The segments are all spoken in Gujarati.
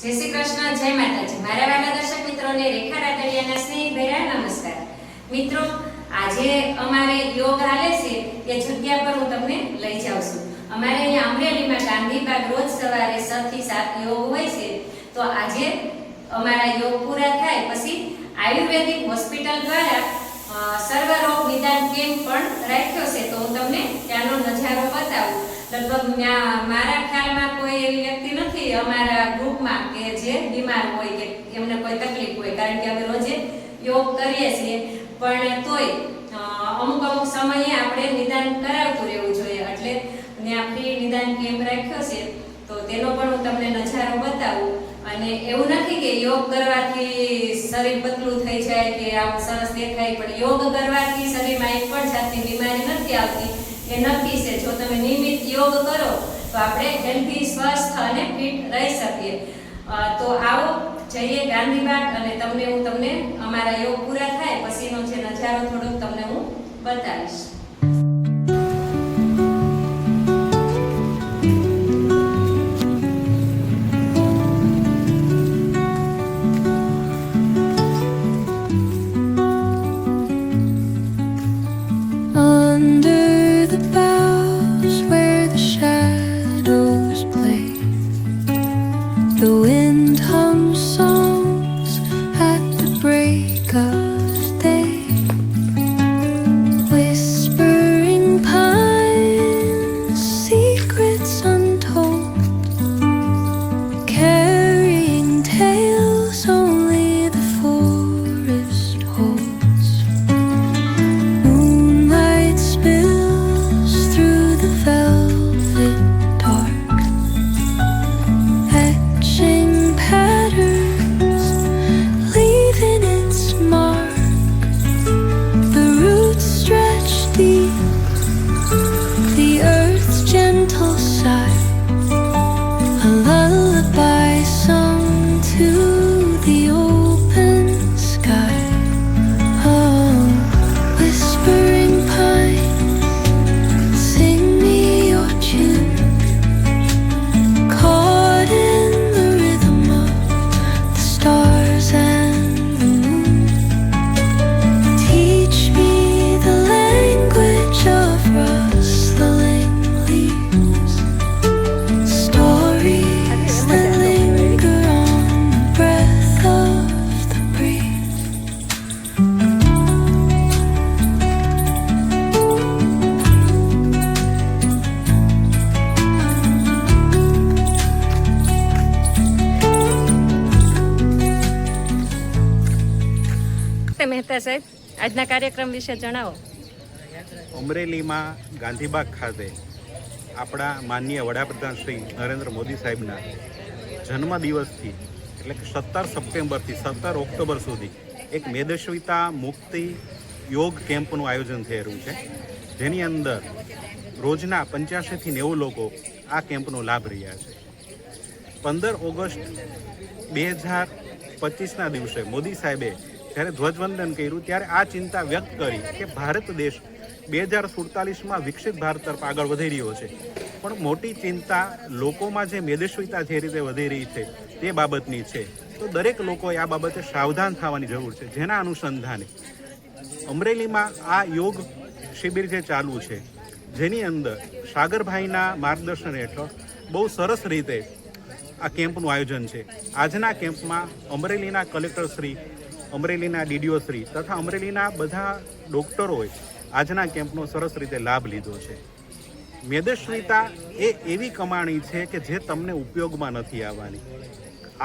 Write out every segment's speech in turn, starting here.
જય શ્રી કૃષ્ણ, જય માતાજી। મારા વાલા દર્શક મિત્રોને રેખા રાદડિયાના સ્નેહભર્યા નમસ્કાર। મિત્રો, આજે અમારે યોગ હાલે છે એ જગ્યા પર હું તમને લઈ જાઉં છું। અમારે અહીંયા અમરેલીમાં ગાંધીબાગ રોજ સવારે 6 થી 7 યોગ હોય છે। તો આજે અમારા યોગ પૂરા થાય પછી આયુર્વેદિક હોસ્પિટલ દ્વારા સર્વરોગ નિદાન કેમ્પ પણ રાખ્યો છે। તો હું તમને ત્યાંનો નજારો બતાવું। લગભગ મારા ખ્યાલમાં કોઈ એવી વ્યક્તિ નથી અમારા ગ્રુપમાં કે જે બીમાર હોય કે એમને કોઈ તકલીફ હોય, કારણ કે અમે રોજે યોગ કરીએ છીએ, પણ તોય અમુક સમયે આપણે નિદાન કરાવતું રહેવું જોઈએ। એટલે ત્યાં ફ્રી નિદાન કેમ્પ રાખ્યો છે, તો તેનો પણ હું તમને નજારો બતાવું। અને એવું નથી કે યોગ કરવાથી શરીર પતલું થઈ જાય કે આમ સરસ દેખાય, પણ યોગ કરવાથી શરીરમાં એક પણ જાતની બીમારી નથી આવતી, એ નક્કી છે। જો તમે નિયમિત યોગ કરો તો આપણે હેલ્ધી, સ્વસ્થ અને ફિટ રહી શકીએ। તો આવો જઈએ ગાંધીબાગ, અને તમને અમારા યોગ પૂરા થાય પછીનો જે નજારો થોડોક તમને હું બતાવીશ। The wind hums songs at the break of day, whispering pines, secrets untold, carrying tales only the forest holds. Moonlight spills through the velvet dark, patterns, leaving its mark. The roots stretch deep, the earth's gentle sigh, a lullaby sung to the open sky. Oh, whispering pine, sing me your tune, caught in stars and the moon. Teach me the language of rustling leaves, stories that linger on the breath of the breeze. Mehta સાહેબ, આજના કાર્યક્રમ વિશે જણાવો। અમરેલીમાં ગાંધીબાગ ખાતે આપણા માનનીય વડાપ્રધાન શ્રી નરેન્દ્ર મોદી સાહેબના જન્મદિવસથી એટલે કે 17 સપ્ટેમ્બરથી 17 ઓક્ટોબર સુધી એક મેદસ્વીતા મુક્તિ યોગ કેમ્પનું આયોજન થઈ રહ્યું છે, જેની અંદર રોજના 85 થી 90 લોકો આ કેમ્પનો લાભ રહ્યા છે। 15 ઓગસ્ટ 2025ના દિવસે મોદી સાહેબે જ્યારે ધ્વજવંદન કર્યું ત્યારે આ ચિંતા વ્યક્ત કરી કે ભારત દેશ 2047માં વિકસિત ભારત તરફ આગળ વધી રહ્યો છે, પણ મોટી ચિંતા લોકોમાં જે મેદસ્વીતા જે રીતે વધી રહી છે તે બાબતની છે। તો દરેક લોકોએ આ બાબતે સાવધાન થવાની જરૂર છે, જેના અનુસંધાને અમરેલીમાં આ યોગ શિબિર જે ચાલુ છે, જેની અંદર સાગરભાઈના માર્ગદર્શન હેઠળ બહુ સરસ રીતે આ કેમ્પનું આયોજન છે। આજના કેમ્પમાં અમરેલીના કલેક્ટર શ્રી, અમરેલીના ડીડીઓ શ્રી તથા અમરેલીના બધા ડૉક્ટરોએ આજના કેમ્પનો સરસ રીતે લાભ લીધો છે। મેદસ્વીતા એ એવી કમાણી છે કે જે તમને ઉપયોગમાં નથી આવવાની।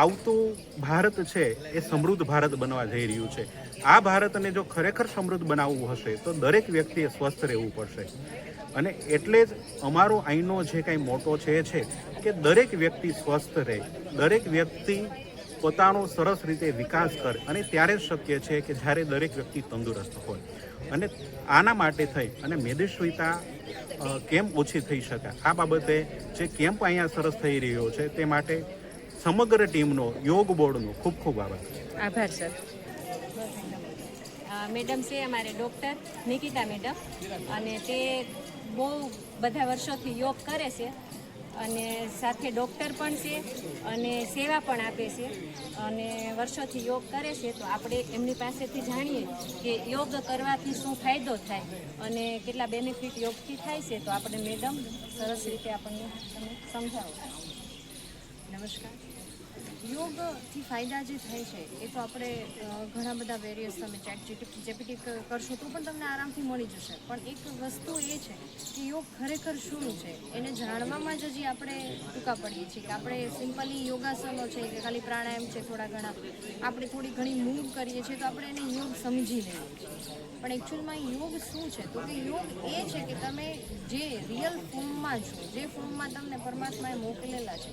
આવતું ભારત છે એ સમૃદ્ધ ભારત બનવા જઈ રહ્યું છે। આ ભારતને જો ખરેખર સમૃદ્ધ બનાવવું હશે તો દરેક વ્યક્તિએ સ્વસ્થ રહેવું પડશે, અને એટલે જ અમારો અહીંનો જે કંઈ મોટો છે કે દરેક વ્યક્તિ સ્વસ્થ રહે, દરેક વ્યક્તિ પોતાનો સરસ રીતે વિકાસ કરે, અને ત્યારે જ શક્ય છે કે જ્યારે દરેક વ્યક્તિ તંદુરસ્ત હોય। અને આના માટે થઈ અને મેદસ્વીતા કેમ ઓછી થઈ શકે, આ બાબતે જે કેમ્પ અહીંયા સરસ થઈ રહ્યો છે તે માટે સમગ્ર ટીમનો, યોગ બોર્ડનો ખૂબ ખૂબ આભાર સર। મેડમ છે અમારે ડૉક્ટર નિકિતા મેડમ, અને તે બહુ બધા વર્ષોથી યોગ કરે છે। અને સાથે ડૉક્ટર પણ છે અને સેવા પણ આપે છે અને વર્ષોથી યોગ કરે છે. તો આપણે એમની પાસેથી જાણીએ કે યોગ કરવાથી શું ફાયદો થાય અને કેટલા બેનિફિટ યોગથી થાય છે. તો આપણે મેડમ સરસ રીતે આપણને તમે સમજાવો. નમસ્કાર. યોગથી ફાયદા જે થાય છે એ તો આપણે ઘણા બધા વેરિયસ તમે ચેટ કરશો તો પણ તમને આરામથી મળી જશે. પણ એક વસ્તુ એ છે કે યોગ ખરેખર શું છે એને જાણવામાં જ હજી આપણે ટૂંકા પડીએ છીએ. કે આપણે સિમ્પલી યોગાસનો છે કે ખાલી પ્રાણાયામ છે થોડા ઘણા આપણે થોડી ઘણી મૂવ કરીએ છીએ તો આપણે એને યોગ સમજી લઈએ છીએ. પણ એકચ્યુઅલમાં યોગ શું છે તો કે યોગ એ છે કે તમે જે રિયલ ફોર્મમાં છો, જે ફોર્મમાં તમને પરમાત્માએ મોકલેલા છે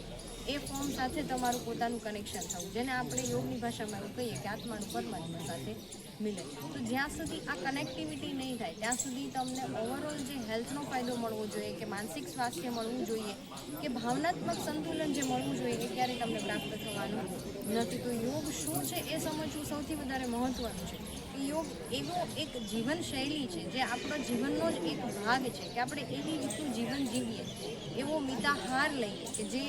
એ ફોર્મ સાથે તમારું પોતાનું કનેક્શન થવું, જેને આપણે યોગની ભાષામાં એવું કહીએ કે આત્માનું પરમાત્મા સાથે મિલે. તો જ્યાં સુધી આ કનેક્ટિવિટી નહીં થાય ત્યાં સુધી તમને ઓવરઓલ જે હેલ્થનો ફાયદો મળવો જોઈએ, કે માનસિક સ્વાસ્થ્ય મળવું જોઈએ, કે ભાવનાત્મક સંતુલન જે મળવું જોઈએ એ ક્યારેય તમને પ્રાપ્ત થવાનું નથી. તો યોગ શું છે એ સમજવું સૌથી વધારે મહત્ત્વનું છે. યોગ એવો એક જીવનશૈલી છે જે આપણો જીવનનો જ એક ભાગ છે કે આપણે એવી રીતનું જીવન જીવીએ, એવો મિતાહાર લઈએ કે જે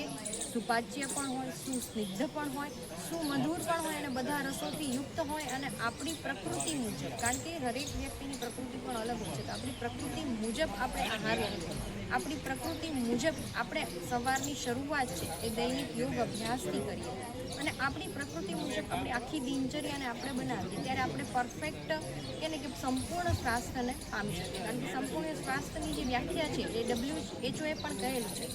સુપાચ્ય પણ હોય, સુસ્નિગ્ધ પણ હોય, સુમધુર પણ હોય અને બધા રસોથી યુક્ત હોય અને આપણી પ્રકૃતિ મુજબ, કારણ કે દરેક વ્યક્તિની પ્રકૃતિ પણ અલગ હોય છે, તો આપણી પ્રકૃતિ મુજબ આપણે આહાર લઈએ, આપણી પ્રકૃતિ મુજબ આપણે સવારની શરૂઆત છે એ દૈનિક યોગ અભ્યાસથી કરીએ અને આપણી પ્રકૃતિ મુજબ આપણી આખી દિનચર્યાને આપણે બનાવીએ ત્યારે આપણે પરફેક્ટ કે સંપૂર્ણ સ્વાસ્થ્યને પામી શકીએ. કારણ કે સંપૂર્ણ સ્વાસ્થ્યની જે વ્યાખ્યા છે એ WHO પણ કહેલું છે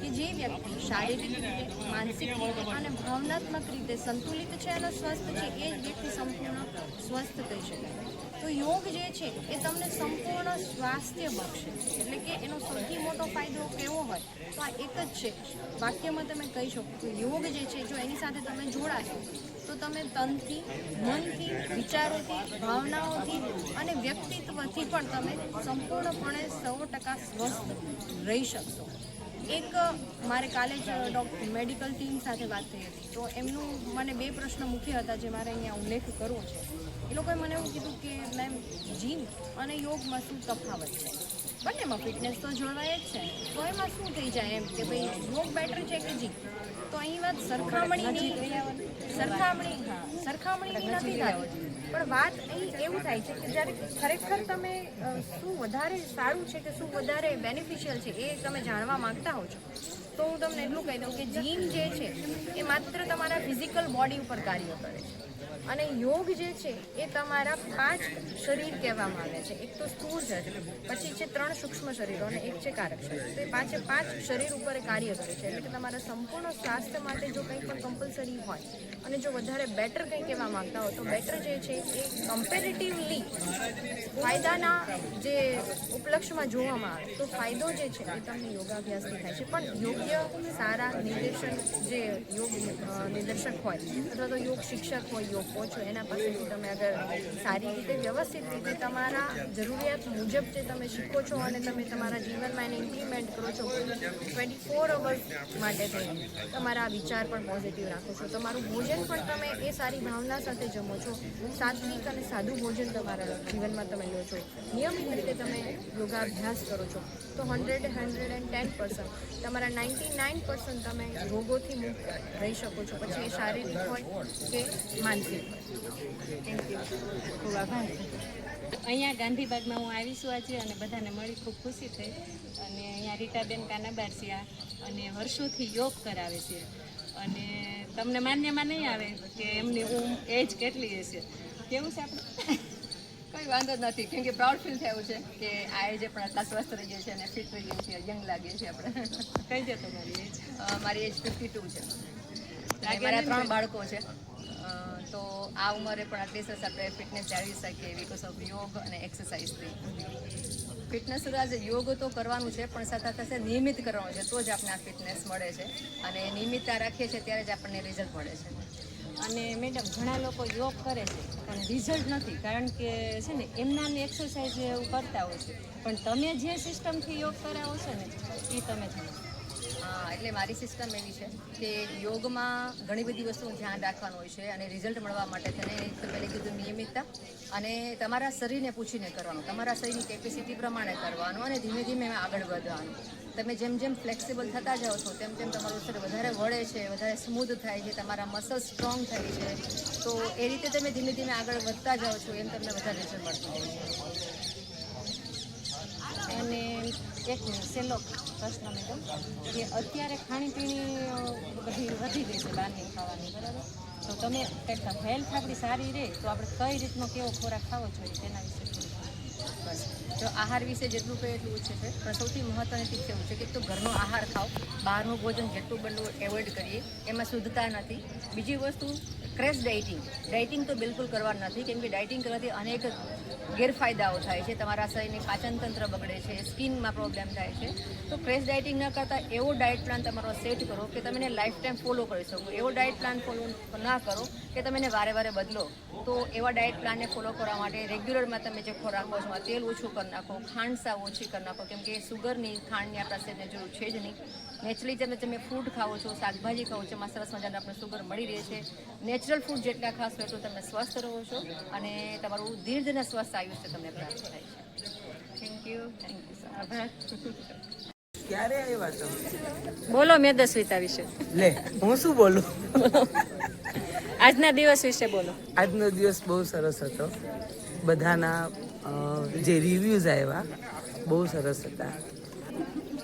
કે જે વ્યક્તિ શારીરિક રીતે, માનસિક રીતે અને ભાવનાત્મક રીતે સંતુલિત છે અને સ્વસ્થ છે એ જ વ્યક્તિ સંપૂર્ણ સ્વસ્થ કહી શકાય. તો યોગ જે છે એ તમને સંપૂર્ણ સ્વાસ્થ્ય બક્ષે. એટલે કે એનો સૌથી મોટો ફાયદો કેવો હોય તો આ એક જ છે, વાક્યમાં તમે કહી શકો કે યોગ જે છે જો એની સાથે તમે જોડાશો તો તમે તનથી, મનથી, વિચારોથી, ભાવનાઓથી અને વ્યક્તિત્વથી પણ તમે સંપૂર્ણપણે 100% સ્વસ્થ રહી શકશો. એક મારે કાલે જ મેડિકલ ટીમ સાથે વાત થઈ હતી તો એમનું મને 2 પ્રશ્ન મુખ્ય હતા જે મારે અહીંયા ઉલ્લેખ કરવો છે. એ લોકોએ મને એવું કીધું કે મેમ જીમ અને યોગમાં શું તફાવત છે? બંનેમાં ફિટનેસ તો જળવાય જ છે, તો એમાં શું થઈ જાય એમ કે ભાઈ યોગ બેટર છે કે જીમ? તો અહીં વાત સરખામણીની નથી થતી, પણ વાત અહીં એવું થાય છે કે જ્યારે ખરેખર તમે શું વધારે સારું છે કે શું વધારે બેનિફિશિયલ છે એ તમે જાણવા માંગતા હો છો તો હું તમને એટલું કહી દઉં કે જીમ જે છે એ માત્ર તમારા ફિઝિકલ બોડી ઉપર કાર્ય કરે છે અને યોગ જે છે એ તમારા 5 શરીર કહેવામાં આવે છે. એક તો સ્થૂળ શરીર, પછી છે 3 સૂક્ષ્મ શરીરો અને એક છે કારક શરીર. તો એ 5 શરીર ઉપર કાર્ય કરે છે. એટલે કે તમારા સંપૂર્ણ સ્વાસ્થ્ય માટે જો કંઈ પણ કમ્પલસરી હોય અને જો વધારે બેટર કંઈ કહેવા માંગતા હોય તો બેટર જે છે એ કમ્પેરેટિવલી ફાયદાના જે ઉપલક્ષમાં જોવામાં આવે તો ફાયદો જે છે એ તમને યોગાભ્યાસથી થાય છે. પણ યોગ્ય સારા નિર્દેશન જે યોગ નિર્દેશક હોય અથવા તો યોગ શિક્ષક હોય, યોગ કોચ હોય, એના પાસેથી તમે અગર સારી રીતે વ્યવસ્થિત રીતે તમારા જરૂરિયાત મુજબ જે તમે શીખો છો અને તમે તમારા જીવનમાં એને ઇમ્પ્લિમેન્ટ કરો છો 24 અવર્સ માટે થઈને તમારા વિચાર પણ પોઝિટિવ રાખો છો, તમારું ભોજન પણ તમે એ સારી ભાવના સાથે જમો છો, સાત્વિક અને સાદું ભોજન તમારા જીવનમાં તમે લો છો, નિયમિત રીતે તમે યોગાભ્યાસ કરો છો તો 110% તમારા 99% તમે રોગોથી મુક્ત રહી શકો છો, પછી એ શારીરિક હોય કે માનસિક હોય. Thank you. ખૂબ આભાર. અહીંયા ગાંધીબાગમાં હું આવી છું આજે અને બધાને મળી ખૂબ ખુશી થઈ. અને અહીંયા રીટાબેન કાનાબારસિયા અને વર્ષોથી યોગ કરાવે છે અને તમને માન્યમાં નહીં આવે કે એમની એજ કેટલી હશે. કેવું છે આપણે? કોઈ વાંધો નથી, કેમ કે પ્રાઉડ ફીલ થયું છે કે આ એજે પણ આટલા સ્વસ્થ રહીએ છીએ અને ફિટ રહીએ છીએ, યંગ લાગીએ છીએ આપણે. કઈ છે તમારી એજ? મારી એજ 52 છે અને મારા 3 બાળકો છે. તો આ ઉંમરે પણ આટલી સરસ આપણે ફિટનેસ જાળવી શકીએ બીકોઝ ઓફ યોગ અને એક્સરસાઇઝથી. ફિટનેસ આજે યોગ તો કરવાનું છે પણ સાથે સાથે નિયમિત કરવાનું છે તો જ આપણે આ ફિટનેસ મળે છે અને નિયમિતતા રાખીએ છીએ ત્યારે જ આપણને રિઝલ્ટ મળે છે. અને મેડમ ઘણા લોકો યોગ કરે છે પણ રિઝલ્ટ નથી, કારણ કે છે ને એમનાની એક્સરસાઇઝ એવું કરતા હોય છે, પણ તમે જે સિસ્ટમથી યોગ કરાવો છો ને એ તમે જાણો. એટલે મારી સિસ્ટમ એવી છે કે યોગમાં ઘણી બધી વસ્તુનું ધ્યાન રાખવાનું હોય છે અને રિઝલ્ટ મળવા માટે તેને પહેલે કીધું નિયમિતતા અને તમારા શરીરને પૂછીને કરવાનું, તમારા શરીરની કેપેસિટી પ્રમાણે કરવાનું અને ધીમે ધીમે એમાં આગળ વધવાનું. તમે જેમ જેમ ફ્લેક્સિબલ થતા જાઓ છો તેમ તેમ તમારું શરીર વધારે વળે છે, વધારે સ્મૂધ થાય છે, તમારા મસલ સ્ટ્રોંગ થાય છે. તો એ રીતે તમે ધીમે ધીમે આગળ વધતા જાઓ છો એમ તમને વધારે રિઝલ્ટ મળતું હોય છે. અને એક છેલ્લો પ્રશ્ન મેડમ કે અત્યારે ખાણીપીણી બધી વધી ગઈ છે બહારની ખાવાની, બરાબર? તો તમે કંઈક હેલ્થ આપણી સારી રહે તો આપણે કઈ રીતનો કેવો ખોરાક ખાવો જોઈએ તેના વિશે થોડું. બસ જો આહાર વિશે જેટલું કહે એટલું ઓછું છે, પણ સૌથી મહત્ત્વની ટીપ એવું છે કે તો ઘરનો આહાર ખાઓ, બહારનું ભોજન જેટલું બનવું એવોઇડ કરીએ, એમાં શુદ્ધતા નથી. બીજી વસ્તુ ક્રેશ ડાયટિંગ તો બિલકુલ કરવા નથી, કેમ કે ડાયટિંગ કરવાથી અનેક ગેરફાયદાઓ થાય છે. તમારા શરીરની પાચન તંત્ર બગડે છે, સ્કિનમાં પ્રોબ્લેમ થાય છે. તો ક્રેશ ડાયટિંગ ન કરતાં એવો ડાયટ પ્લાન તમારો સેટ કરો કે તમે એને લાઈફ ટાઈમ ફોલો કરી શકો. એવો ડાયટ પ્લાન ફોલો ના કરો કે તમે એને વારે વારે બદલો. તો એવા ડાયટ પ્લાનને ફોલો કરવા માટે રેગ્યુલરમાં તમે જે ખોરાક લો છો તેલ ઓછું કરી નાખો, ખાંડ સાવ ઓછી કરી નાખો, કેમ કે સુગરની ખાંડની આપણા શરીરને જરૂર છે જ નહીં. નેચરલી તમે ફ્રૂટ ખાઓ છો, શાકભાજી ખાઓ છો, એમાં સરસ મજાને આપણે સુગર મળી રહે છે. નેચરલ ફૂડ જેટલા ખાશો એટલું તમે સ્વસ્થ રહો છો અને તમારું દીર્ઘ અને સ્વસ્થ આયુષ્ય તમને પ્રાપ્ત થાય છે. Thank you sir. આભાર. ક્યારે આવ્યા છો? બોલો મેદસ્વીતા વિશે, લે હું શું બોલું? આજના દિવસ વિશે બોલો. આજનો દિવસ બહુ સરસ હતો. બધાના જે રિવ્યૂઝ આવ્યા બહુ સરસ હતા.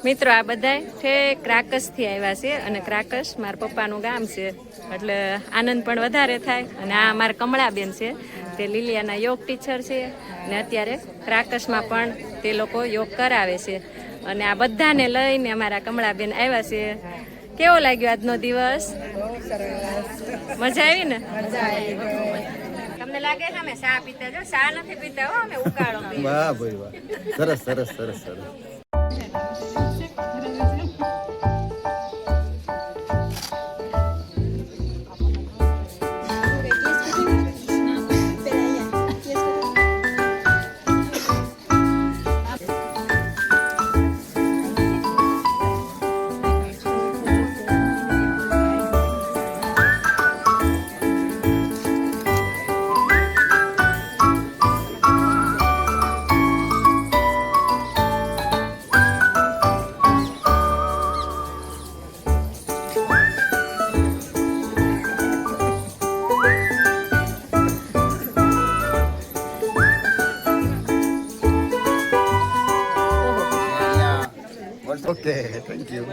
મિત્રો આ બધાય ઠેક ક્રાકસથી આવ્યા છે અને ક્રાકસ મારા પપ્પાનું ગામ છે એટલે આનંદ પણ વધારે થાય. અને આ મારા કમળાબેન છે, તે લીલિયાના યોગ ટીચર છે ને અત્યારે ક્રાકસમાં પણ તે લોકો યોગ કરાવે છે. અને આ બધાને લઈને અમારા કમળાબેન આવ્યા છે. કેવો લાગ્યો આજનો દિવસ? મજા આવી ને? તમને લાગે છે અમે ચા પીતા? જો ચા નથી પીતા હો, અમે ઉકાળો પીએ. વાહ ભાઈ વાહ, સરસ સરસ સરસ સરસ. Okay, thank you.